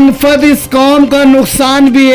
मनफद इस कौम का नुकसान भी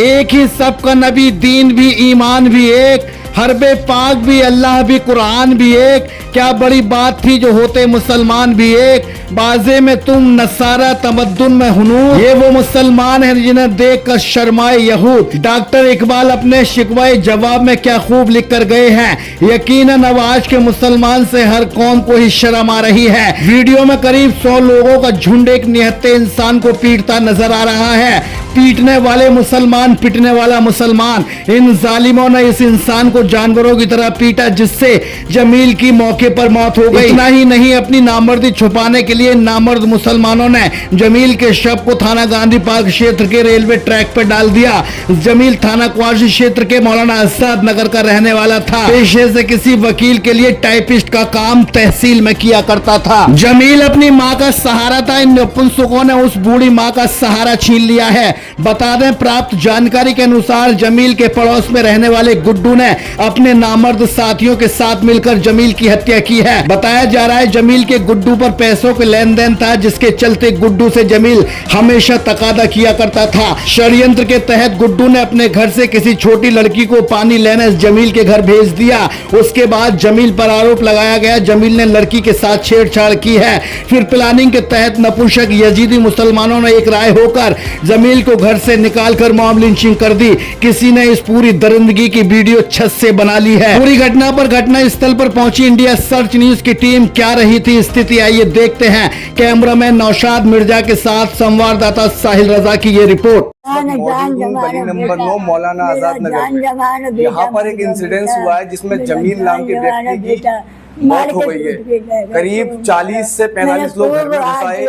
एक ही सबका नबी दीन भी ईमान भी एक, हरबे पाक भी अल्लाह भी कुरान भी एक, क्या बड़ी बात थी जो होते मुसलमान भी एक, बाजे में तुम नसारा तमद्दुन में हुनूर, ये वो मुसलमान हैं जिन्हें देख कर शर्माए यहूद। डॉक्टर इकबाल अपने शिकवाए जवाब में क्या खूब लिख कर गए हैं, यकीनन अब आज के मुसलमान से हर कौम को ही शर्म आ रही है। वीडियो में करीब 100 लोगों का झुंड एक निहत्ते इंसान को पीटता नजर आ रहा है। पीटने वाले मुसलमान, पिटने वाला मुसलमान। इन जालिमों ने इस इंसान को जानवरों की तरह पीटा जिससे जमील की मौके पर मौत हो गई। इतना ही नहीं, अपनी नामर्दी छुपाने के लिए नामर्द मुसलमानों ने जमील के शव को थाना गांधी पार्क क्षेत्र के रेलवे ट्रैक पर डाल दिया। जमील थाना क्वाशी क्षेत्र के मौलाना आजाद नगर का रहने वाला था। पेशे से किसी वकील के लिए टाइपिस्ट का काम तहसील में किया करता था। जमील अपनी माँ का सहारा था। इन नपुंसकों ने उस बूढ़ी माँ का सहारा छीन लिया है। बता दें, प्राप्त जानकारी के अनुसार जमील के पड़ोस में रहने वाले गुड्डू ने अपने नामर्द साथियों के साथ मिलकर जमील की हत्या की है। बताया जा रहा है जमील के गुड्डू पर पैसों के लेन देन था, जिसके चलते गुड्डू से जमील हमेशा तकादा किया करता था। षड्यंत्र के तहत गुड्डू ने अपने घर से किसी छोटी लड़की को पानी लेने जमील के घर भेज दिया। उसके बाद जमील पर आरोप लगाया गया जमील ने लड़की के साथ छेड़छाड़ की है। फिर प्लानिंग के तहत नपुंसक यजीदी मुसलमानों ने एक राय होकर जमील को घर से निकालकर मॉब लिंचिंग कर दी। किसी ने इस पूरी दरिंदगी की वीडियो छत से बना ली है। पूरी घटना पर घटना स्थल पर पहुंची इंडिया सर्च न्यूज की टीम। क्या रही थी स्थिति, आइए देखते हैं। कैमरामैन नौशाद मिर्जा के साथ संवाददाता साहिल रजा की ये रिपोर्ट। गली नंबर 9 मौलाना आजाद नगर, यहाँ पर एक इंसिडेंस हुआ है जिसमें जमील नाम के व्यक्ति की मौत हो गई है। करीब 40 से 45 लोग घर में घुस आए,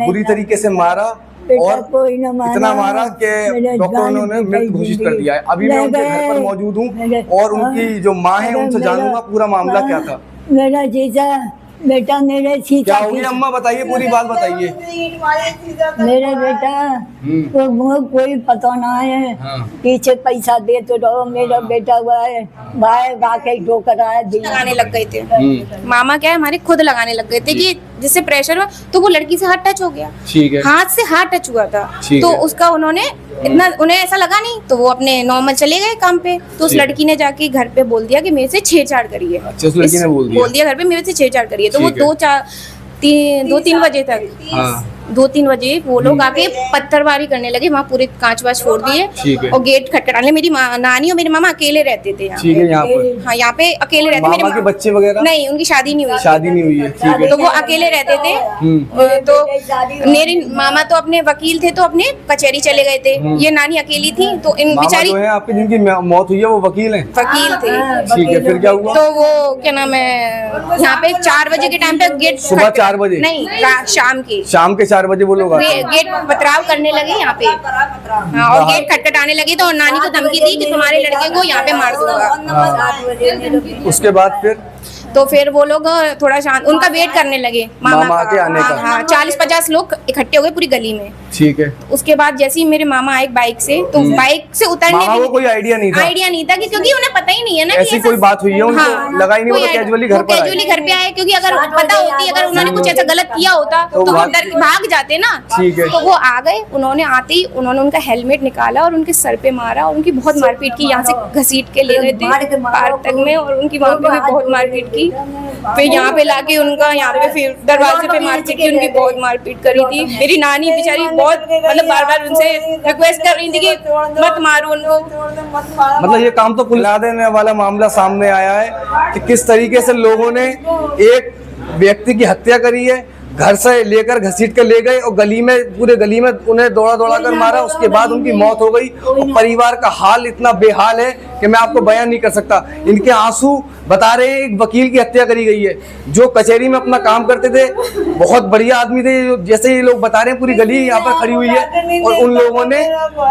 बुरी तरीके से मारा और इतना मारा कि डॉक्टरों ने उन्हें मृत घोषित कर दिया है। अभी मैं उनके घर पर मौजूद हूँ और उनकी जो माँ है उनसे जानूंगा पूरा मामला क्या था। मेरा जीजा बेटा मेरे क्या हो गया अम्मा, बताइए पूरी बात बताइए। मेरे बेटा को मुझे कोई पता ना है। पीछे पैसा दे तो रहो, मेरा बेटा हुआ है भाई वाकई ठोकर आया। लगाने लग गए थे मामा, क्या है हमारे खुद लगाने लग गए थे कि जिससे प्रेशर हुआ तो वो लड़की से हाथ टच हो गया। ठीक है, हाथ से हाथ टच हुआ था तो उसका उन्होंने इतना उन्हें ऐसा लगा नहीं तो वो अपने नॉर्मल चले गए काम पे। तो उस लड़की ने जाके घर पे बोल दिया कि मेरे से छेड़छाड़ करी है। अच्छा, उस लड़की ने बोल दिया घर पे मेरे से छेड़छाड़ करी है। तो वो 2-3 बजे तक 2-3 बजे वो लोग आके पत्थरबारी करने लगे। वहाँ पूरे कांच वाच फोड़ दिए और गेट खटखटाने। मेरी नानी और मेरे मामा अकेले रहते थे यहाँ पे। हाँ, यहाँ पे अकेले रहते। मामा के बच्चे वगैरह नहीं, उनकी शादी नहीं हुई। शादी नहीं हुई है, ठीक है। तो वो अकेले रहते थे। तो मेरे मामा तो अपने वकील थे तो अपने कचहरी चले गए थे। ये नानी अकेली थी तो इन बेचारी आपकी जिनकी मौत हुई है वो वकील हैं? वकील थे। ठीक है, फिर क्या हुआ? तो वो क्या नाम है, यहाँ पे 4 बजे के टाइम पे गेट सुबह 4 बजे नहीं शाम के 4 बजे वो लोग गेट पथराव करने लगे यहाँ पे। हाँ, और गेट खटखटाने लगे तो नानी को धमकी दी कि तुम्हारे लड़के को यहाँ पे मार दूंगा। उसके बाद फिर वो लोग थोड़ा शांत, उनका वेट करने लगे मामा के आने का। हाँ, 40-50 लोग इकट्ठे हो गए पूरी गली में। ठीक है। उसके बाद जैसे ही मेरे मामा आए बाइक से तो बाइक से उतरने को कोई आइडिया नहीं था कि क्योंकि उन्हें पता ही नहीं है ना ऐसी कोई बात हुई है। उनको लगा ही नहीं, वो कैजुअली घर पे आए। क्योंकि अगर पता होती, अगर उन्होंने कुछ ऐसा गलत किया होता तो वो भाग जाते ना। तो वो आ गए। उन्होंने आते ही उन्होंने उनका हेलमेट निकाला और उनके सर पे मारा और उनकी बहुत मारपीट की। यहाँ से घसीट के ले गए थे पार्क तक में और उनकी वहाँ पे भी बहुत मारपीट की। फिर यहाँ पे लाके उनका यहाँ पे फिर दरवाजे पे मारपीट की, उनकी बहुत मारपीट करी थी। मेरी नानी बेचारी बहुत मतलब बार-बार उनसे रिक्वेस्ट कर रही थी कि मत मारो उनको। मतलब ये काम तो कुल्ला देने वाला मामला सामने आया है कि किस तरीके से लोगों ने एक व्यक्ति की हत्या करी है, घर से लेकर घसीट कर ले गए और पूरे गली में उन्हें दौड़ा कर मारा। उसके बाद उनकी मौत हो गई और परिवार का हाल इतना बेहाल है कि मैं आपको बयान नहीं कर सकता। इनके आंसू बता रहे हैं एक वकील की हत्या करी गई है जो कचहरी में अपना काम करते थे, बहुत बढ़िया आदमी थे। जैसे ये लोग बता रहे हैं पूरी गली यहाँ पर खड़ी हुई है और उन लोगों ने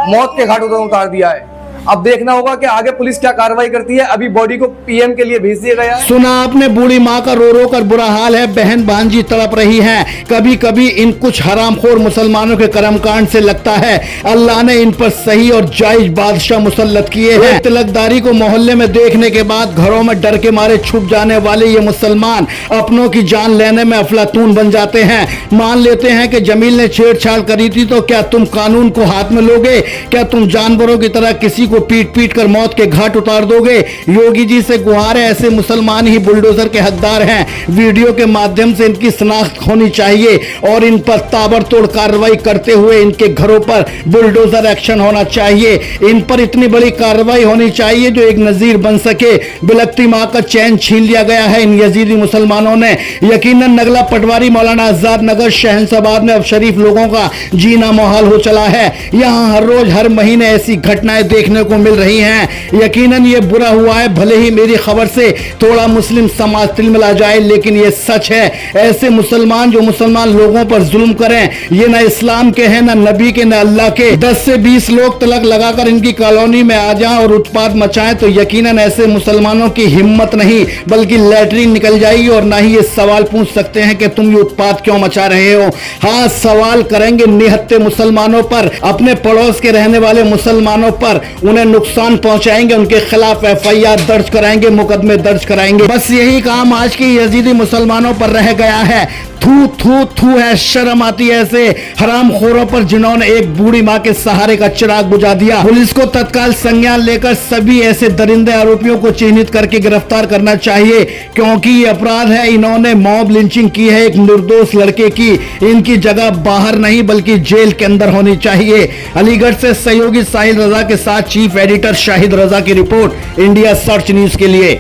मौत के घाटों पर उतार दिया है। अब देखना होगा कि आगे पुलिस क्या कार्रवाई करती है। अभी बॉडी को पीएम के लिए भेज दिया गया है। सुना आपने, बूढ़ी माँ का रो रो कर बुरा हाल है, बहन भांजी तड़प रही हैं। कभी कभी इन कुछ हरामखोर मुसलमानों के कर्मकांड से लगता है अल्लाह ने इन पर सही और जायज बादशाह मुसल्लत किए हैं। तिलकदारी को मोहल्ले में देखने के बाद घरों में डर के मारे छुप जाने वाले ये मुसलमान अपनों की जान लेने में अफलातून बन जाते हैं। मान लेते हैं कि जमील ने छेड़छाड़ करी थी, तो क्या तुम कानून को हाथ में लोगे? क्या तुम जानवरों की तरह किसी को पीट पीट कर मौत के घाट उतार दोगे? योगी जी से गुहार है, ऐसे मुसलमान ही बुलडोजर के हकदार हैं। वीडियो के माध्यम से इनकी शनाख्त होनी चाहिए और इन पर ताबड़तोड़ कार्रवाई करते हुए इनके घरों पर बुलडोजर एक्शन होना चाहिए। इन पर इतनी बड़ी कार्रवाई होनी चाहिए जो एक नजीर बन सके। बिलखती मां का चैन छीन लिया गया है इन यजीदी मुसलमानों ने। यकीनन नगला, पटवारी, मौलाना आजाद नगर, शहनशाबाद में अब शरीफ लोगों का जीना मुहाल हो चला है। यहाँ हर रोज हर महीने ऐसी घटनाएं देखने को मिल रही हैं। यकीनन ये बुरा हुआ है, भले ही मेरी खबर से थोड़ा मुस्लिम समाज तिलमिला जाए, लेकिन ये सच है। ऐसे मुसलमान जो मुसलमान लोगों पर जुल्म करें, ये न इस्लाम के हैं, न नबी के, न अल्लाह के। 10 से 20 लोग तलक लगाकर इनकी कॉलोनी में आ जाएं और उत्पात मचाएं तो यकीनन ऐसे मुसलमानों की हिम्मत नहीं बल्कि लैटरिन निकल जाएगी और ना ही ये सवाल पूछ सकते हैं कि तुम ये उत्पात क्यों मचा रहे हो। हाँ, सवाल करेंगे निहत्ते मुसलमानों पर, अपने पड़ोस के रहने वाले मुसलमानों पर। उन्हें नुकसान पहुंचाएंगे, उनके खिलाफ FIR दर्ज कराएंगे, मुकदमे दर्ज कराएंगे। बस यही काम आज के यजीदी मुसलमानों पर रह गया है। थू थू थू है, शर्म आती है ऐसे हरामखोरों पर जिन्होंने एक बूढ़ी माँ के सहारे का चिराग बुझा दिया। पुलिस को तत्काल संज्ञान लेकर सभी ऐसे दरिंदे आरोपियों को चिन्हित करके गिरफ्तार करना चाहिए, क्योंकि ये अपराध है। इन्होंने मॉब लिंचिंग की है एक निर्दोष लड़के की। इनकी जगह बाहर नहीं बल्कि जेल के अंदर होनी चाहिए। अलीगढ़ से सहयोगी साहिल रजा के साथ चीफ एडिटर शाहिद रजा की रिपोर्ट, इंडिया सर्च न्यूज के लिए।